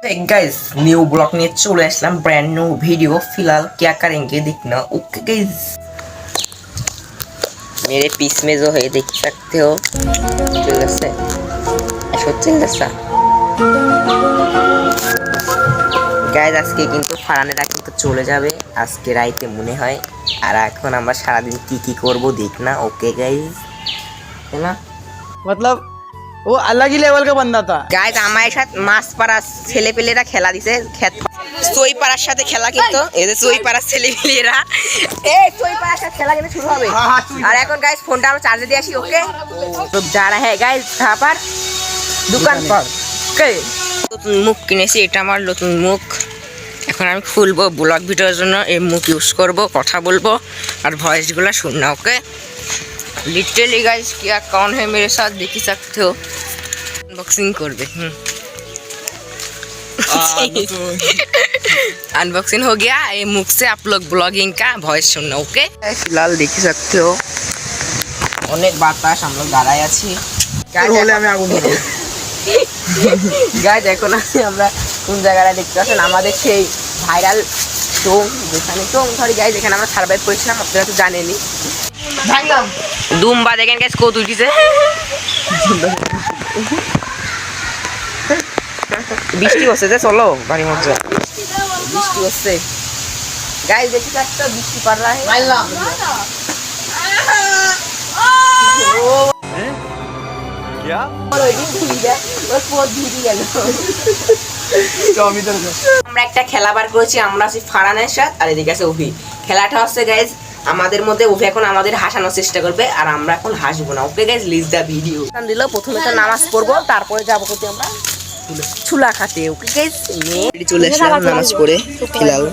Guys new blog में चले আসলাম brand new video. फिलहाल क्या करेंगे देखना। ओके गाइस, मेरे पीस में जो है देख सकते हो चल से ऐसा चल सा গাইস আজকে কিন্তু ফারানেরা কিন্তু চলে যাবে আজকে রাইতে মনে হয়। আর এখন আমরা সারা দিন কি করব দেখ না। ওকে গাইস, है ना, मतलब वो अलग ही लेवल का बंदा था। গাইস আমার সাথে মাসপাড়া ছেলেপেলেরা খেলা দিছে, সইপাড়ার সাথে খেলা কিন্তু এই যে সইপাড়ার ছেলেপেলেরা সইপাড়ার সাথে খেলা কিন্তু শুরু হবে। আর এখন গাইস ফোনটা আমরা চার্জে দিয়ে আসি। ওকে তো যারা হ্যাঁ গাইস তারপর দোকান পর ওকে নতুন মুখ কিনেছি, এটা আমার নতুন মুখ। এখন আমি খুলবো ব্লগ ভিডিওর জন্য এই মুখ ইউজ করব, কথা বলবো আর ভয়েসগুলো শুননা। ओके लिटरली गाइस क्या कौन है मेरे साथ देख ही सकते हो। अनबॉक्सिंग करबे अनबॉक्सिंग हो गया। ये मुख से आप लोग ब्लॉगिंग का वॉइस सुनना। ओके फिलहाल देख ही सकते हो অনেক বাতাস, আমরা দাঁড়ায় আছি। হলে আমি আগুন ধরব। গাইস এখন আমরা কোন জায়গাটা দেখতে পাচ্ছেন, আমাদের সেই ভাইরাল টোং, যেখানে টোং সরি গাইস এখানে আমরা সার্ভাইভ করেছিলাম, আপনারা তো জানেনই। ভাঙলাম দুম্বা দেখেন গাইস কত উঠেছে। বৃষ্টি হচ্ছে যে চলো বাড়ির মধ্যে, বৃষ্টি হচ্ছে গাইস দেখি একটা বৃষ্টি পড় रहा है। ভাঙলাম क्या আমরা একটা খেলা বার করেছি, আমরা আছি ফারানের সাথে আর এদিকে আছে অভি। খেলাটা হচ্ছে গাইস আমাদের মধ্যে অভি এখন আমাদের হাসানোর চেষ্টা করবে আর আমরা এখন হাসবো না। ওকে গাইস লিজ দা ভিডিও দিল। প্রথমে তো নামাজ পড়বো, তারপরে যাবো করতে আমরা চুলা খাতে। ওকে গাইস চলে আসলাম নামাজ পড়ে। ফিলহাল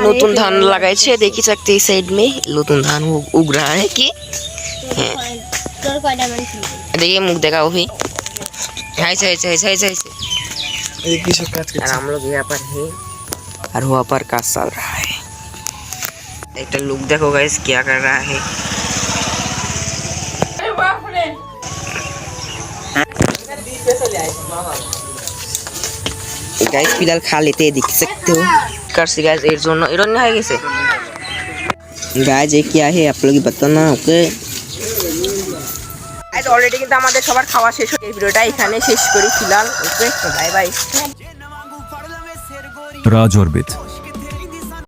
নতুন ধান লাগাইছে, দেখি सकते इस साइड में नতুন ধান उग रहा है कि देखिए मुख देखा अभी ऐसे ऐसे ऐसे ऐसे ऐसे एक ही शक्ल और हम लोग यहाँ पर है और वहाँ पर काज चल रहा है। एक लुक देखो गाइस क्या कर रहा है। गाइस फिलहाल खा लेते हैं, देख सकते हो करसी गाइस एर जोनो एरन হয়ে গেছে। गाइस ये क्या है आप लोग बताना। ओके गाइस অলরেডি কিন্তু আমাদের সবার খাওয়া শেষ হয়ে এই ভিডিওটা এখানে শেষ করি ফিলহাল। Okay bye bye. Raj orbit.